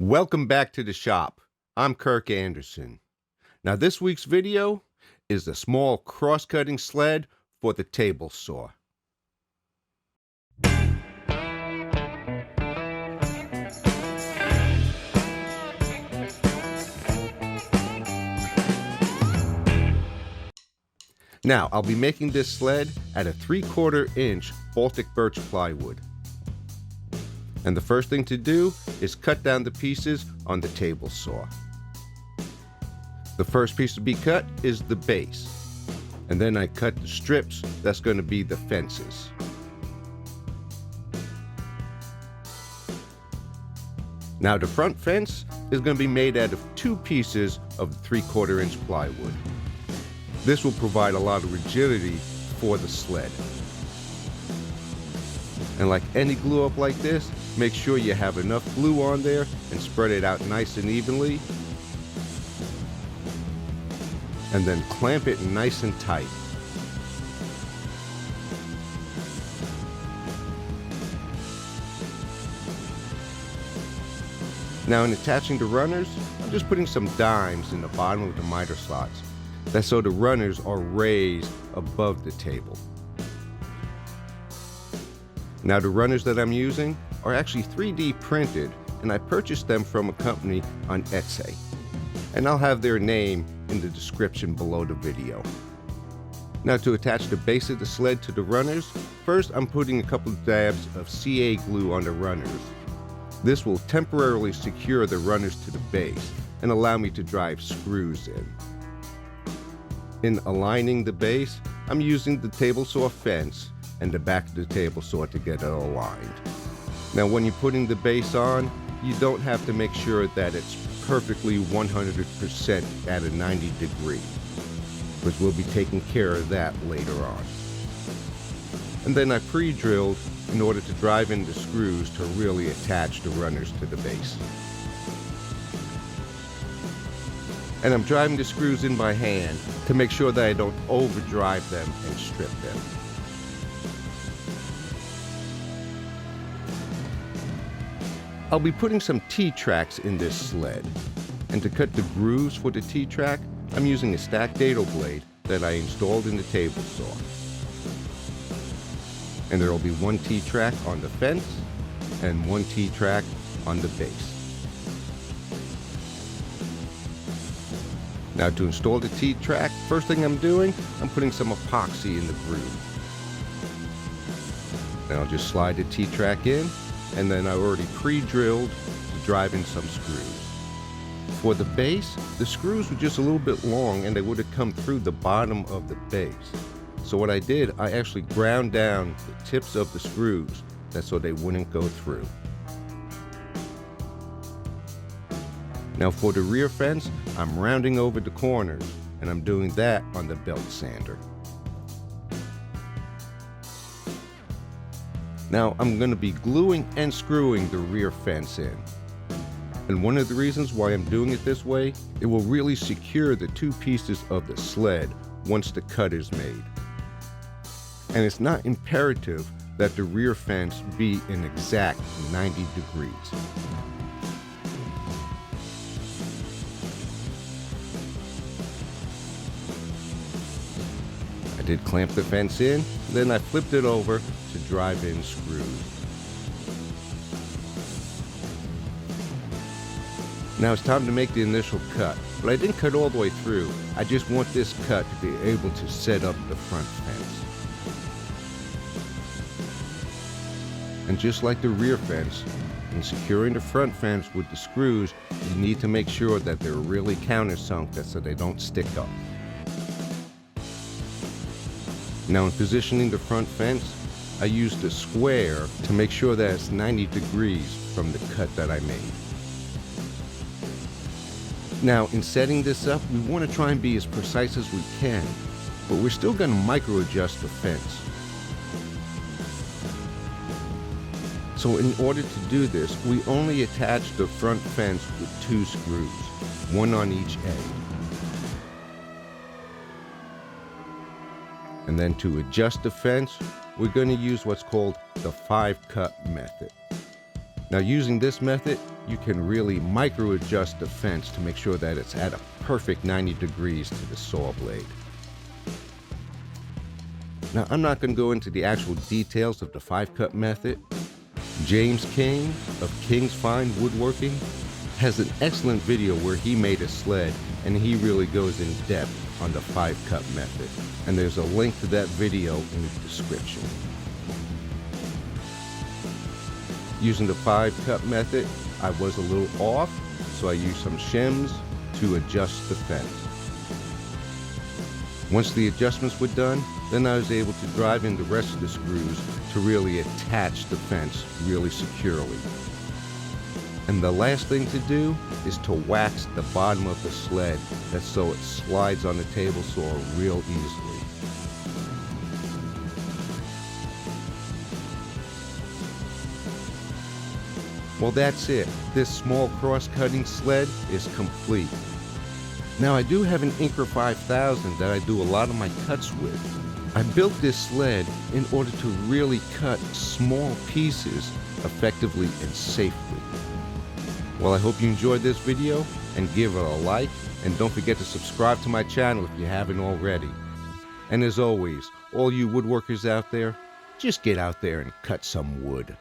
Welcome back to the shop. I'm Kirk Anderson. Now this week's video is the small cross-cutting sled for the table saw. Now I'll be making this sled out of 3/4 inch Baltic birch plywood. And the first thing to do is cut down the pieces on the table saw. The first piece to be cut is the base. And then I cut the strips that's going to be the fences. Now the front fence is going to be made out of 2 pieces of the 3/4 inch plywood. This will provide a lot of rigidity for the sled. And like any glue up like this, make sure you have enough glue on there and spread it out nice and evenly. And then clamp it nice and tight. Now in attaching the runners, I'm just putting some dimes in the bottom of the miter slots. That's so the runners are raised above the table. Now the runners that I'm using are actually 3D printed, and I purchased them from a company on Etsy. And I'll have their name in the description below the video. Now to attach the base of the sled to the runners, first I'm putting a couple of dabs of CA glue on the runners. This will temporarily secure the runners to the base and allow me to drive screws in. In aligning the base, I'm using the table saw fence and the back of the table saw to get it aligned. Now when you're putting the base on, you don't have to make sure that it's perfectly 100% at a 90 degree, because we'll be taking care of that later on. And then I pre-drilled in order to drive in the screws to really attach the runners to the base. And I'm driving the screws in by hand to make sure that I don't overdrive them and strip them. I'll be putting some T-tracks in this sled. And to cut the grooves for the T-track, I'm using a stacked dado blade that I installed in the table saw. And there will be 1 T-track on the fence and 1 T-track on the base. Now to install the T-track, first thing I'm doing, I'm putting some epoxy in the groove. Then I'll just slide the T-track in, and then I already pre-drilled to drive in some screws. For the base, the screws were just a little bit long and they would have come through the bottom of the base. So what I did, I actually ground down the tips of the screws, that's so they wouldn't go through. Now for the rear fence, I'm rounding over the corners, and I'm doing that on the belt sander. Now I'm going to be gluing and screwing the rear fence in. And one of the reasons why I'm doing it this way, it will really secure the 2 pieces of the sled once the cut is made. And it's not imperative that the rear fence be an exact 90 degrees. I did clamp the fence in, then I flipped it over to drive in screws. Now it's time to make the initial cut, but I didn't cut all the way through. I just want this cut to be able to set up the front fence. And just like the rear fence, in securing the front fence with the screws, you need to make sure that they're really countersunk so they don't stick up. Now in positioning the front fence, I used a square to make sure that it's 90 degrees from the cut that I made. Now in setting this up, we want to try and be as precise as we can, but we're still going to micro adjust the fence. So in order to do this, we only attach the front fence with 2 screws, 1 on each end. And then to adjust the fence, we're going to use what's called the 5-cut method. Now using this method, you can really micro adjust the fence to make sure that it's at a perfect 90 degrees to the saw blade. Now, I'm not going to go into the actual details of the 5-cut method. James King of King's Fine Woodworking has an excellent video where he made a sled, and he really goes in depth on the 5-cut method, and there's a link to that video in the description. Using the 5-cut method, I was a little off, so I used some shims to adjust the fence. Once the adjustments were done, then I was able to drive in the rest of the screws to really attach the fence really securely. And the last thing to do is to wax the bottom of the sled, that's so it slides on the table saw real easily. Well, that's it. This small cross-cutting sled is complete. Now, I do have an Inker 5000 that I do a lot of my cuts with. I built this sled in order to really cut small pieces effectively and safely. Well, I hope you enjoyed this video, and give it a like, and don't forget to subscribe to my channel if you haven't already. And as always, all you woodworkers out there, just get out there and cut some wood.